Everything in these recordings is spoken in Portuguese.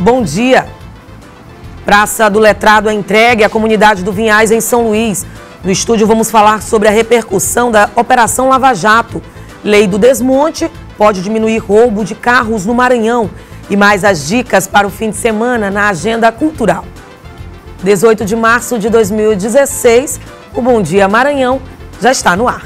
Bom dia. Praça do Letrado é entregue à comunidade do Vinhais, em São Luís. No estúdio vamos falar sobre a repercussão da Operação Lava Jato. Lei do desmonte pode diminuir roubo de carros no Maranhão. E mais as dicas para o fim de semana na agenda cultural. 18 de março de 2016, o Bom Dia Maranhão já está no ar.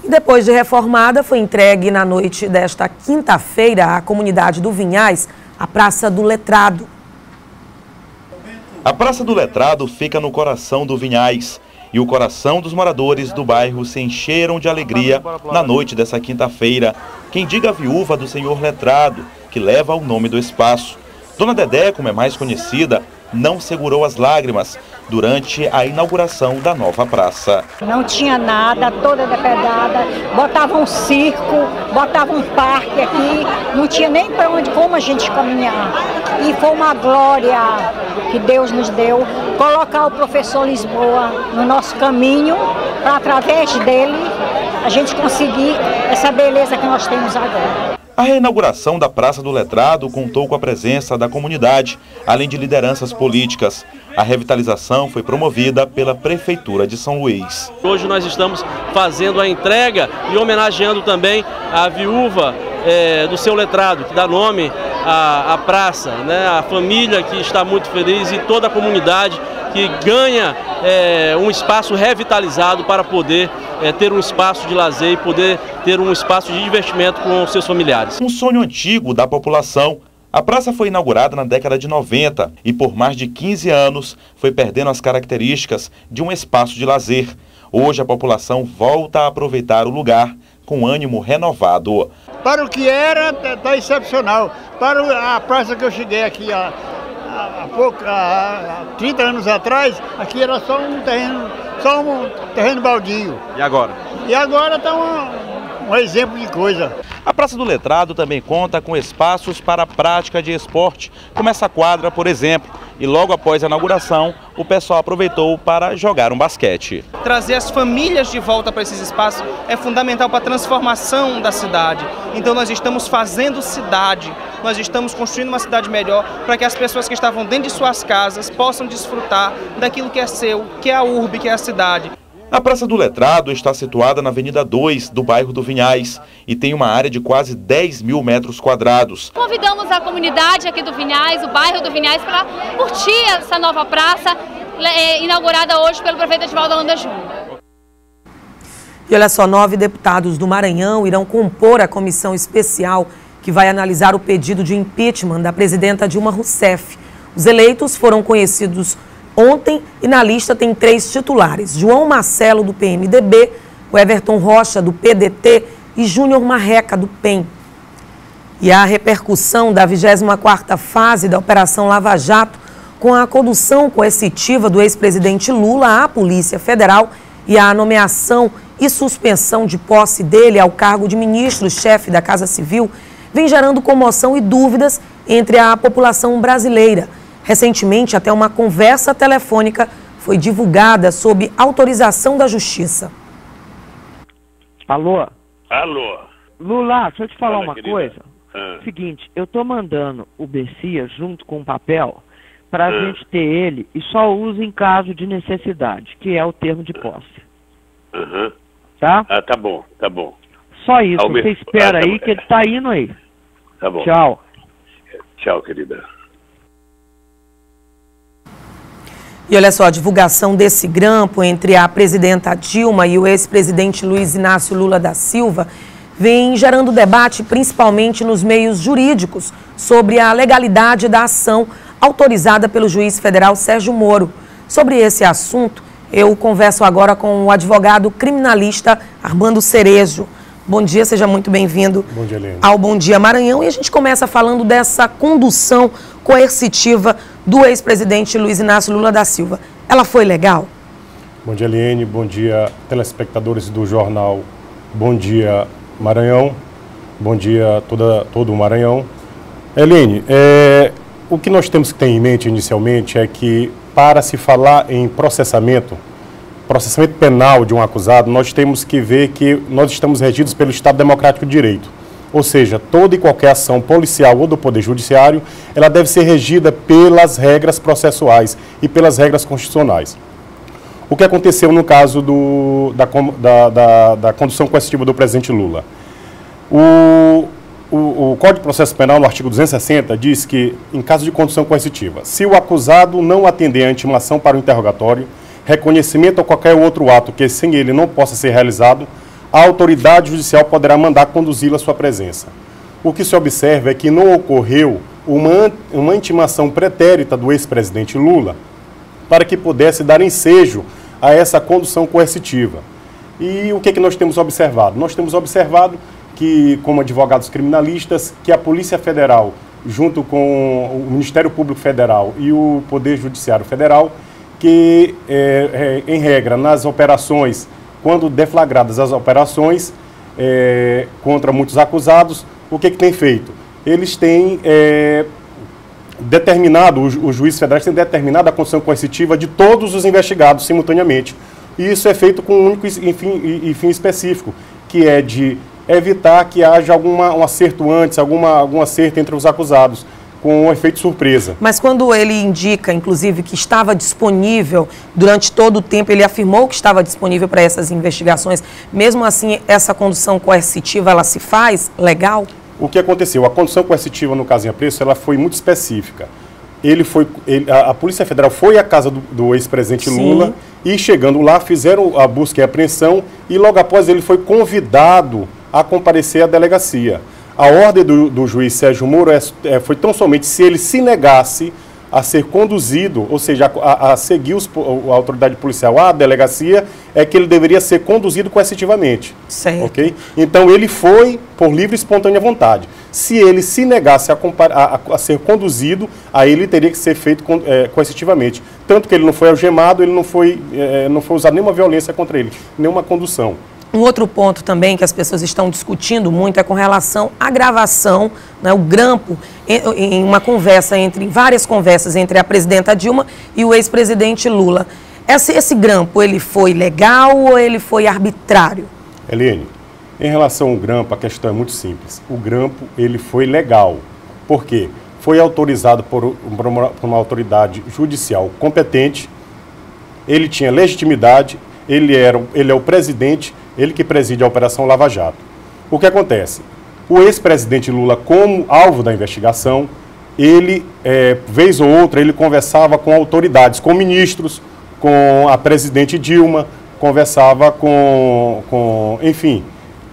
E depois de reformada, foi entregue na noite desta quinta-feira à comunidade do Vinhais, a Praça do Letrado. A Praça do Letrado fica no coração do Vinhais. E o coração dos moradores do bairro se encheram de alegria na noite dessa quinta-feira. Quem diga a viúva do senhor Letrado, que leva o nome do espaço. Dona Dedé, como é mais conhecida, não segurou as lágrimas durante a inauguração da nova praça. Não tinha nada, toda depredada, botava um circo, botava um parque aqui, não tinha nem para onde, como a gente caminhar. E foi uma glória que Deus nos deu, colocar o professor Lisboa no nosso caminho, para através dele a gente conseguir essa beleza que nós temos agora. A reinauguração da Praça do Letrado contou com a presença da comunidade, além de lideranças políticas. A revitalização foi promovida pela Prefeitura de São Luís. Hoje nós estamos fazendo a entrega e homenageando também a viúva do seu Letrado, que dá nome à praça, né? A família que está muito feliz e toda a comunidade que ganha um espaço revitalizado para poder ter um espaço de lazer e poder ter um espaço de divertimento com seus familiares. Um sonho antigo da população. A praça foi inaugurada na década de 90 e por mais de 15 anos foi perdendo as características de um espaço de lazer. Hoje a população volta a aproveitar o lugar com ânimo renovado. Para o que era, está excepcional. Para a praça que eu cheguei aqui há 30 anos atrás, aqui era só um terreno baldio. E agora? E agora está um exemplo de coisa. A Praça do Letrado também conta com espaços para a prática de esporte, como essa quadra, por exemplo. E logo após a inauguração, o pessoal aproveitou para jogar um basquete. Trazer as famílias de volta para esses espaços é fundamental para a transformação da cidade. Então nós estamos fazendo cidade, nós estamos construindo uma cidade melhor para que as pessoas que estavam dentro de suas casas possam desfrutar daquilo que é seu, que é a urbe, que é a cidade. A Praça do Letrado está situada na Avenida 2 do bairro do Vinhais e tem uma área de quase 10 mil metros quadrados. Convidamos a comunidade aqui do Vinhais, o bairro do Vinhais, para curtir essa nova praça inaugurada hoje pelo prefeito Edivaldo Holanda Júnior. E olha só, 9 deputados do Maranhão irão compor a comissão especial que vai analisar o pedido de impeachment da presidenta Dilma Rousseff. Os eleitos foram conhecidos ontem e na lista tem 3 titulares: João Marcelo, do PMDB, o Everton Rocha, do PDT e Júnior Marreca, do PEN. E a repercussão da 24ª fase da Operação Lava Jato, com a condução coercitiva do ex-presidente Lula à Polícia Federal e a nomeação e suspensão de posse dele ao cargo de ministro-chefe da Casa Civil, vem gerando comoção e dúvidas entre a população brasileira. Recentemente, até uma conversa telefônica foi divulgada sob autorização da Justiça. Alô? Alô? Lula, deixa eu te falar uma querida. coisa. Seguinte, eu tô mandando o Bessia junto com o papel para a gente ter ele e só usa em caso de necessidade, que é o termo de posse. Tá? Ah, tá bom, tá bom. Só isso, você espera aí que ele tá indo aí. Tá bom. Tchau. Tchau, querida. E olha só, a divulgação desse grampo entre a presidenta Dilma e o ex-presidente Luiz Inácio Lula da Silva vem gerando debate principalmente nos meios jurídicos sobre a legalidade da ação autorizada pelo juiz federal Sérgio Moro. Sobre esse assunto, eu converso agora com o advogado criminalista Armando Cerejo. Bom dia, seja muito bem-vindo ao Bom Dia Maranhão. E a gente começa falando dessa condução coercitiva do ex-presidente Luiz Inácio Lula da Silva. Ela foi legal? Bom dia, Eliane. Bom dia, telespectadores do jornal Bom Dia Maranhão. Bom dia a todo o Maranhão. Eliane, o que nós temos que ter em mente inicialmente é que, para se falar em processamento, processamento penal de um acusado, nós temos que ver que nós estamos regidos pelo Estado Democrático de Direito. Ou seja, toda e qualquer ação policial ou do Poder Judiciário, ela deve ser regida pelas regras processuais e pelas regras constitucionais. O que aconteceu no caso da condução coercitiva do presidente Lula? O Código de Processo Penal, no artigo 260, diz que, em caso de condução coercitiva, se o acusado não atender à intimação para o interrogatório, reconhecimento ou qualquer outro ato que sem ele não possa ser realizado, a autoridade judicial poderá mandar conduzi-lo à sua presença. O que se observa é que não ocorreu uma intimação pretérita do ex-presidente Lula para que pudesse dar ensejo a essa condução coercitiva. E o que nós temos observado? Nós temos observado que, como advogados criminalistas, que a Polícia Federal, junto com o Ministério Público Federal e o Poder Judiciário Federal, que, em regra, nas operações, quando deflagradas as operações contra muitos acusados, o que tem feito? Eles têm determinado, os juízes federais têm determinado a condução coercitiva de todos os investigados simultaneamente. E isso é feito com um único fim específico, que é de evitar que haja um acerto antes, algum acerto entre os acusados, com um efeito surpresa. Mas quando ele indica, inclusive, que estava disponível durante todo o tempo, ele afirmou que estava disponível para essas investigações, mesmo assim, essa condução coercitiva, ela se faz legal? O que aconteceu? A condução coercitiva no caso em apreço, ela foi muito específica. A Polícia Federal foi à casa do ex-presidente Lula e, chegando lá, fizeram a busca e apreensão e, logo após, ele foi convidado a comparecer à delegacia. A ordem do juiz Sérgio Moro foi tão somente se ele se negasse a ser conduzido, ou seja, a seguir a autoridade policial à delegacia, é que ele deveria ser conduzido coercitivamente. Certo. Okay? Então, ele foi por livre e espontânea vontade. Se ele se negasse a ser conduzido, aí ele teria que ser feito coercitivamente. Tanto que ele não foi algemado, ele não foi usada nenhuma violência contra ele, nenhuma condução. Um outro ponto também que as pessoas estão discutindo muito é com relação à gravação, né, o grampo, em várias conversas entre a presidenta Dilma e o ex-presidente Lula. Esse grampo, ele foi legal ou ele foi arbitrário? Eliane, em relação ao grampo, a questão é muito simples. O grampo, ele foi legal. Por quê? Foi autorizado por uma autoridade judicial competente, ele tinha legitimidade, ele é o presidente, ele que preside a Operação Lava Jato. O que acontece? O ex-presidente Lula, como alvo da investigação, ele, vez ou outra, ele conversava com autoridades, com ministros, com a presidente Dilma, conversava enfim,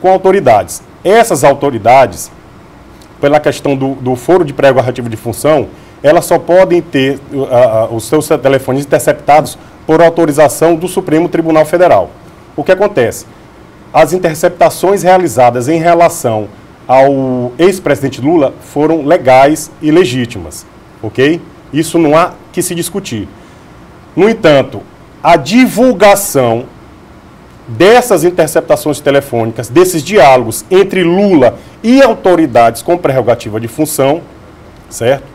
com autoridades. Essas autoridades, pela questão do foro de prerrogativa de função, elas só podem ter os seus telefones interceptados por autorização do Supremo Tribunal Federal. O que acontece? As interceptações realizadas em relação ao ex-presidente Lula foram legais e legítimas, ok? Isso não há que se discutir. No entanto, a divulgação dessas interceptações telefônicas, desses diálogos entre Lula e autoridades com prerrogativa de função, certo?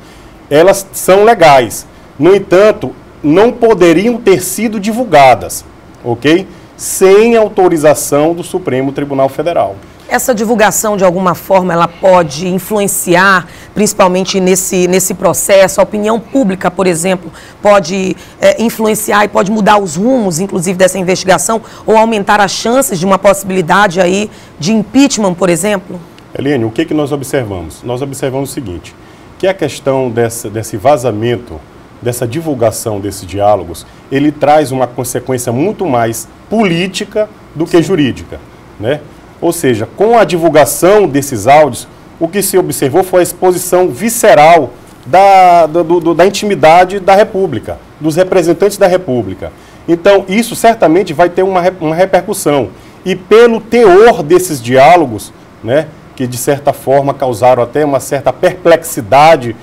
Elas são legais. No entanto, não poderiam ter sido divulgadas, ok? Sem autorização do Supremo Tribunal Federal. Essa divulgação, de alguma forma, ela pode influenciar, principalmente nesse processo, a opinião pública, por exemplo, pode influenciar e pode mudar os rumos, inclusive, dessa investigação, ou aumentar as chances de uma possibilidade aí de impeachment, por exemplo? Eliane, o que nós observamos? Nós observamos o seguinte, que a questão desse vazamento, dessa divulgação desses diálogos, ele traz uma consequência muito mais política do que jurídica, né? Ou seja, com a divulgação desses áudios, o que se observou foi a exposição visceral da intimidade da República, dos representantes da República. Então, isso certamente vai ter uma repercussão. E pelo teor desses diálogos, né, que de certa forma causaram até uma certa perplexidade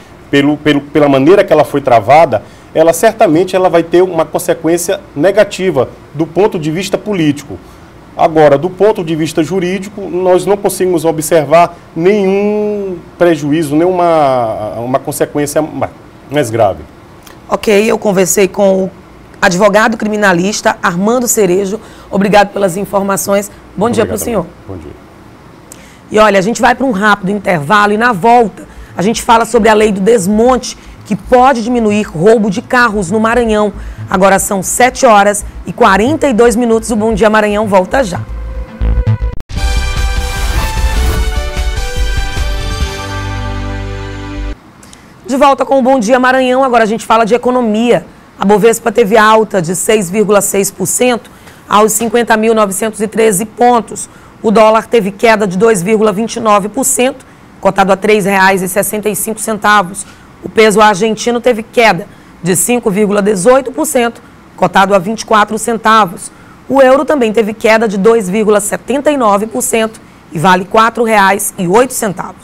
pela maneira que ela foi travada, ela certamente vai ter uma consequência negativa do ponto de vista político. Agora, do ponto de vista jurídico, nós não conseguimos observar nenhum prejuízo, nenhuma consequência mais grave. Ok, eu conversei com advogado criminalista Armando Cerejo. Obrigado pelas informações. Bom dia para o senhor. Bom dia. E olha, a gente vai para um rápido intervalo e na volta a gente fala sobre a lei do desmonte, que pode diminuir roubo de carros no Maranhão. Agora são 7h42. O Bom Dia Maranhão volta já. De volta com o Bom Dia Maranhão, agora a gente fala de economia. A Bovespa teve alta de 6,6% aos 50.913 pontos. O dólar teve queda de 2,29%, cotado a R$ 3,65. O peso argentino teve queda de 5,18%, cotado a 24 centavos. O euro também teve queda de 2,79% e vale R$ 4,08.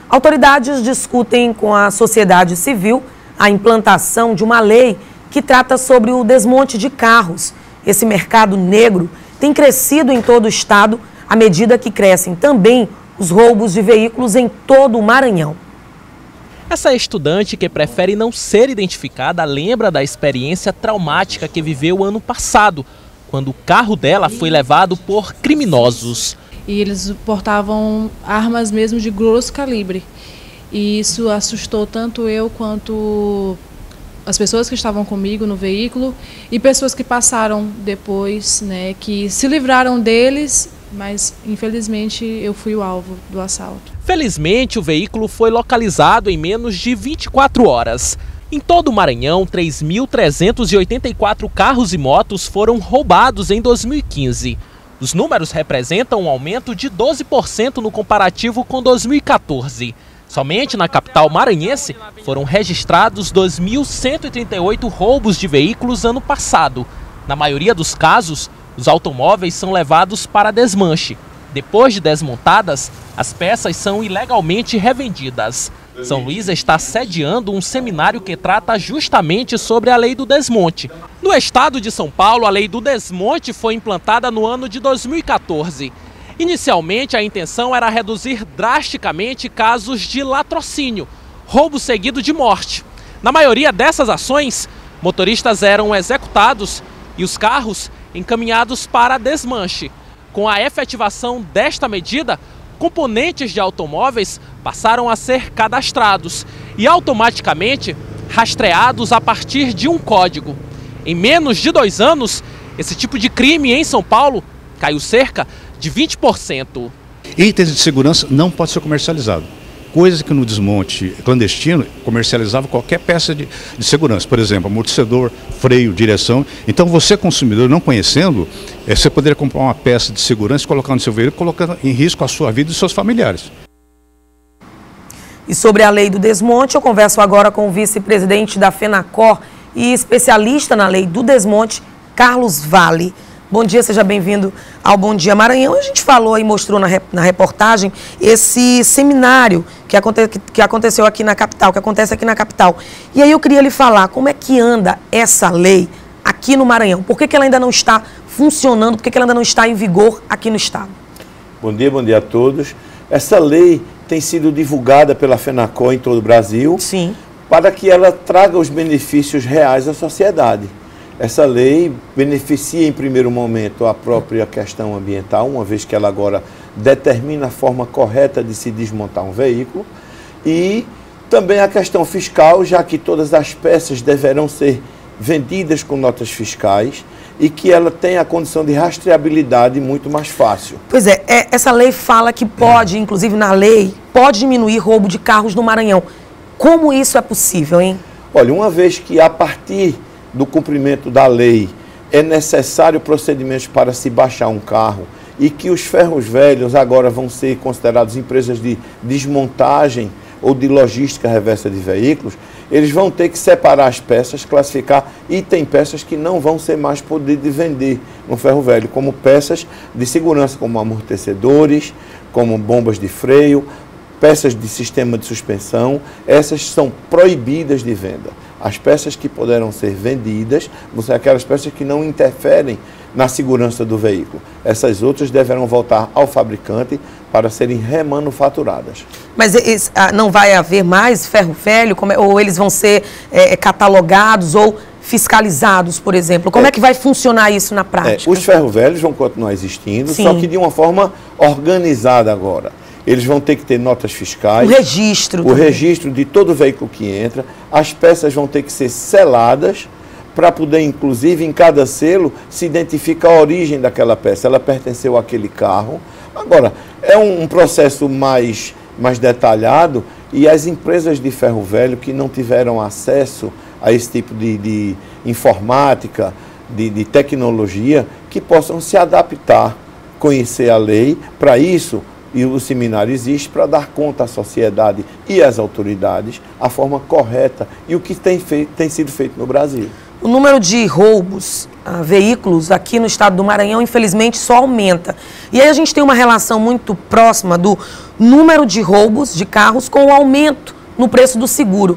Autoridades discutem com a sociedade civil a implantação de uma lei que trata sobre o desmonte de carros. Esse mercado negro tem crescido em todo o estado à medida que crescem também os roubos de veículos em todo o Maranhão. Essa estudante, que prefere não ser identificada, lembra da experiência traumática que viveu ano passado, quando o carro dela foi levado por criminosos. E eles portavam armas mesmo de grosso calibre. E isso assustou tanto eu quanto as pessoas que estavam comigo no veículo e pessoas que passaram depois, né, que se livraram deles, mas infelizmente eu fui o alvo do assalto. Felizmente, o veículo foi localizado em menos de 24 horas. Em todo o Maranhão, 3.384 carros e motos foram roubados em 2015. Os números representam um aumento de 12% no comparativo com 2014. Somente na capital maranhense foram registrados 2.138 roubos de veículos ano passado. Na maioria dos casos, os automóveis são levados para desmanche. Depois de desmontadas, as peças são ilegalmente revendidas. São Luís está sediando um seminário que trata justamente sobre a lei do desmonte. No estado de São Paulo, a lei do desmonte foi implantada no ano de 2014. Inicialmente, a intenção era reduzir drasticamente casos de latrocínio, roubo seguido de morte. Na maioria dessas ações, motoristas eram executados e os carros encaminhados para desmanche. Com a efetivação desta medida, componentes de automóveis passaram a ser cadastrados e automaticamente rastreados a partir de um código. Em menos de 2 anos, esse tipo de crime em São Paulo caiu cerca de 20%. Itens de segurança não pode ser comercializado. Coisa que no desmonte clandestino comercializava qualquer peça de segurança. Por exemplo, amortecedor, freio, direção. Então você, consumidor, não conhecendo, você poderia comprar uma peça de segurança e colocar no seu veículo, colocando em risco a sua vida e dos seus familiares. E sobre a lei do desmonte, eu converso agora com o vice-presidente da FENACOR e especialista na lei do desmonte, Carlos Vale. Bom dia, seja bem-vindo ao Bom Dia Maranhão. A gente falou e mostrou na reportagem esse seminário que aconteceu aqui na capital, que acontece aqui na capital. E aí eu queria lhe falar como é que anda essa lei aqui no Maranhão. Por que ela ainda não está funcionando, por que ela ainda não está em vigor aqui no estado? Bom dia a todos. Essa lei tem sido divulgada pela FENACOR em todo o Brasil. Sim. Para que ela traga os benefícios reais à sociedade. Essa lei beneficia, em primeiro momento, a própria questão ambiental, uma vez que ela agora determina a forma correta de se desmontar um veículo, e também a questão fiscal, já que todas as peças deverão ser vendidas com notas fiscais e que ela tem a condição de rastreabilidade muito mais fácil. Pois é, essa lei fala que pode, inclusive na lei, pode diminuir roubo de carros no Maranhão. Como isso é possível, hein? Olha, uma vez que a partir do cumprimento da lei é necessário procedimentos para se baixar um carro e que os ferros velhos agora vão ser considerados empresas de desmontagem ou de logística reversa de veículos, eles vão ter que separar as peças, classificar, e tem peças que não vão ser mais poder de vender no ferro velho, como peças de segurança, como amortecedores, como bombas de freio, peças de sistema de suspensão. Essas são proibidas de venda. As peças que poderão ser vendidas vão ser aquelas peças que não interferem na segurança do veículo. Essas outras deverão voltar ao fabricante para serem remanufaturadas. Mas não vai haver mais ferro velho? Ou eles vão ser catalogados ou fiscalizados, por exemplo? Como é que vai funcionar isso na prática? Os ferro-velhos vão continuar existindo, Sim. só que de uma forma organizada agora. Eles vão ter que ter notas fiscais. O registro. O registro de todo veículo que entra. As peças vão ter que ser seladas para poder, inclusive, em cada selo, se identificar a origem daquela peça. Ela pertenceu àquele carro. Agora, é um processo mais detalhado e as empresas de ferro velho que não tiveram acesso a esse tipo de informática, de tecnologia, que possam se adaptar, conhecer a lei. Para isso, e o seminário existe para dar conta à sociedade e às autoridades a forma correta e o que tem sido feito no Brasil. O número de roubos a veículos aqui no estado do Maranhão, infelizmente, só aumenta. E aí a gente tem uma relação muito próxima do número de roubos de carros com o aumento no preço do seguro.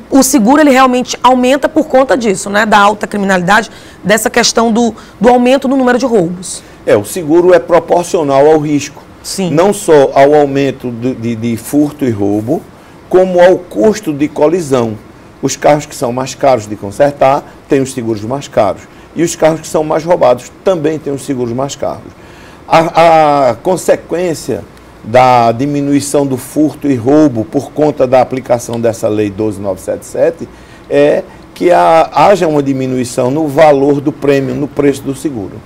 O seguro, ele realmente aumenta por conta disso, né? Da alta criminalidade, dessa questão do aumento no número de roubos. O seguro é proporcional ao risco. Sim. Não só ao aumento de furto e roubo, como ao custo de colisão. Os carros que são mais caros de consertar têm os seguros mais caros. E os carros que são mais roubados também têm os seguros mais caros. A consequência da diminuição do furto e roubo por conta da aplicação dessa lei 12.977 é que haja uma diminuição no valor do prêmio, no preço do seguro.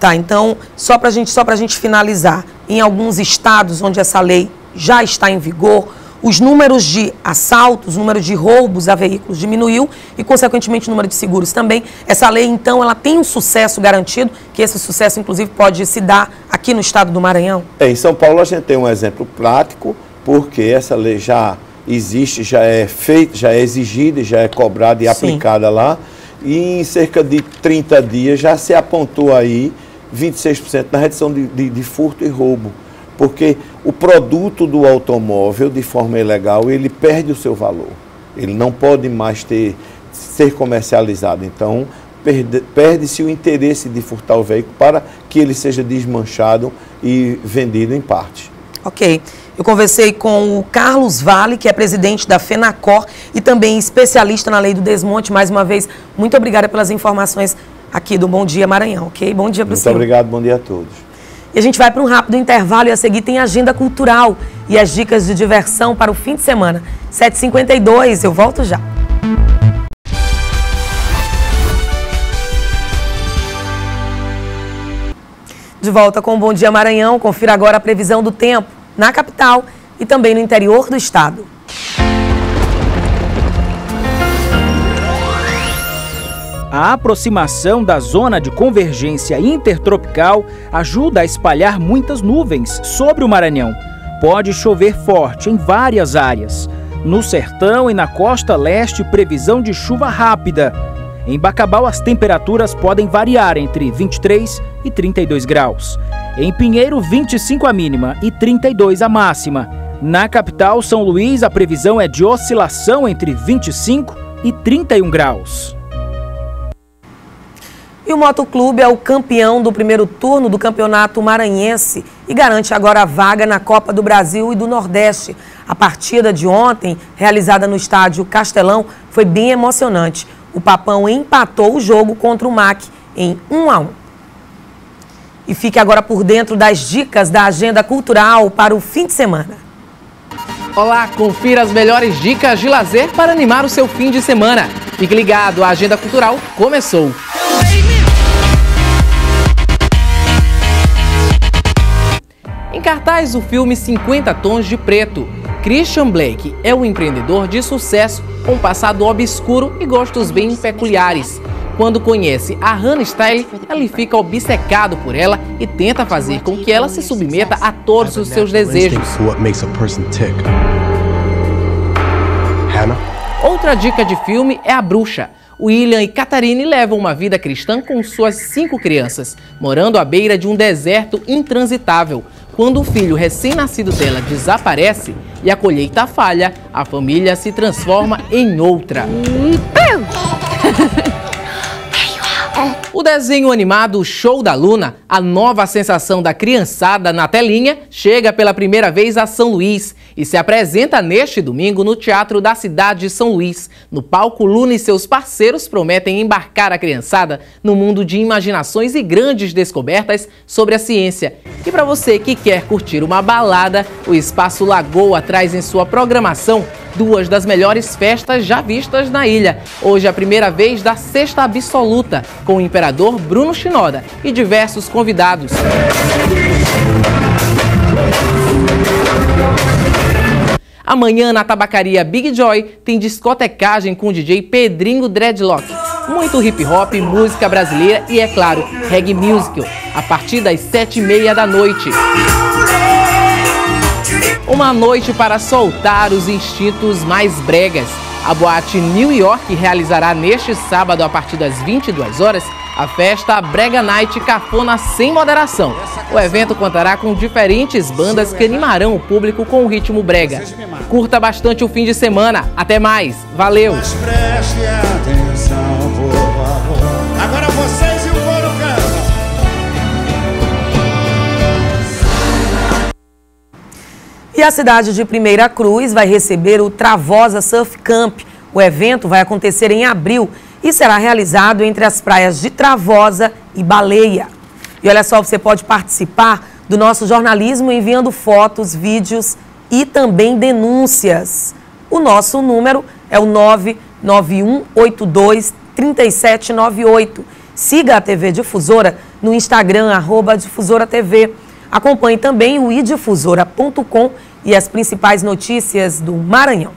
Tá, então, só para a gente finalizar, em alguns estados onde essa lei já está em vigor, os números de assaltos, o número de roubos a veículos diminuiu e, consequentemente, o número de seguros também. Essa lei, então, ela tem um sucesso garantido, que esse sucesso, inclusive, pode se dar aqui no estado do Maranhão? Em São Paulo, a gente tem um exemplo prático, porque essa lei já existe, já é feita, já é exigida, já é cobrada e aplicada lá. E em cerca de 30 dias já se apontou aí 26% na redução de furto e roubo. Porque o produto do automóvel, de forma ilegal, ele perde o seu valor. Ele não pode mais ser comercializado. Então, perde-se o interesse de furtar o veículo para que ele seja desmanchado e vendido em parte. Ok. Eu conversei com o Carlos Vale, que é presidente da FENACOR e também especialista na lei do desmonte. Mais uma vez, muito obrigada pelas informações aqui do Bom Dia Maranhão, ok? Bom dia para o senhor. Muito obrigado, bom dia a todos. E a gente vai para um rápido intervalo e a seguir tem agenda cultural e as dicas de diversão para o fim de semana. 7h52, eu volto já. De volta com o Bom Dia Maranhão, confira agora a previsão do tempo na capital e também no interior do estado. A aproximação da zona de convergência intertropical ajuda a espalhar muitas nuvens sobre o Maranhão. Pode chover forte em várias áreas. No sertão e na costa leste, previsão de chuva rápida. Em Bacabal, as temperaturas podem variar entre 23 e 32 graus. Em Pinheiro, 25 a mínima e 32 a máxima. Na capital, São Luís, a previsão é de oscilação entre 25 e 31 graus. E o Motoclube é o campeão do primeiro turno do Campeonato Maranhense e garante agora a vaga na Copa do Brasil e do Nordeste. A partida de ontem, realizada no estádio Castelão, foi bem emocionante. O Papão empatou o jogo contra o MAC em 1-1. E fique agora por dentro das dicas da agenda cultural para o fim de semana. Olá, confira as melhores dicas de lazer para animar o seu fim de semana. Fique ligado, a agenda cultural começou. Em cartaz, o filme 50 Tons de Preto. Christian Blake é um empreendedor de sucesso com um passado obscuro e gostos bem peculiares. Quando conhece a Hannah Style, ele fica obcecado por ela e tenta fazer com que ela se submeta a todos os seus desejos. Outra dica de filme é A Bruxa. William e Catherine levam uma vida cristã com suas 5 crianças, morando à beira de um deserto intransitável. Quando o filho recém-nascido dela desaparece e a colheita falha, a família se transforma em outra. O desenho animado Show da Luna, a nova sensação da criançada na telinha, chega pela primeira vez a São Luís e se apresenta neste domingo no Teatro da Cidade de São Luís. No palco, Luna e seus parceiros prometem embarcar a criançada no mundo de imaginações e grandes descobertas sobre a ciência. E para você que quer curtir uma balada, o Espaço Lagoa traz em sua programação duas das melhores festas já vistas na ilha. Hoje é a primeira vez da Sexta Absoluta, com o imperador Bruno Shinoda e diversos convidados. Amanhã, na tabacaria Big Joy, tem discotecagem com o DJ Pedrinho Dreadlock. Muito hip hop, música brasileira e, é claro, reggae musical, a partir das 7h30 da noite. Uma noite para soltar os instintos mais bregas. A boate New York realizará neste sábado, a partir das 22 horas, a festa Brega Night Cafona Sem Moderação. O evento contará com diferentes bandas que animarão o público com o ritmo brega. Curta bastante o fim de semana. Até mais. Valeu! Mas preste atenção, por favor. Agora vocês e o coro canta. E a cidade de Primeira Cruz vai receber o Travosa Surf Camp. O evento vai acontecer em abril e será realizado entre as praias de Travosa e Baleia. E olha só, você pode participar do nosso jornalismo enviando fotos, vídeos e também denúncias. O nosso número é o 991823798. Siga a TV Difusora no Instagram, @DifusoraTV. Acompanhe também o idifusora.com e as principais notícias do Maranhão.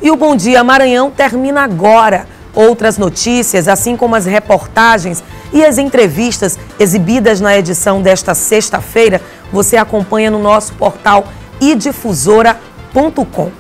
E o Bom Dia Maranhão termina agora. Outras notícias, assim como as reportagens e as entrevistas exibidas na edição desta sexta-feira, você acompanha no nosso portal idifusora.com.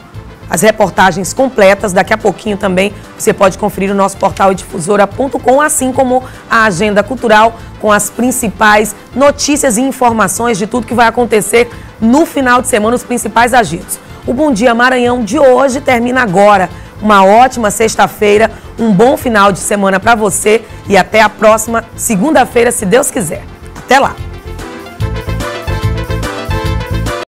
As reportagens completas, daqui a pouquinho também você pode conferir no nosso portal idifusora.com, assim como a agenda cultural com as principais notícias e informações de tudo que vai acontecer no final de semana, os principais agitos. O Bom Dia Maranhão de hoje termina agora. Uma ótima sexta-feira, um bom final de semana para você e até a próxima segunda-feira, se Deus quiser. Até lá!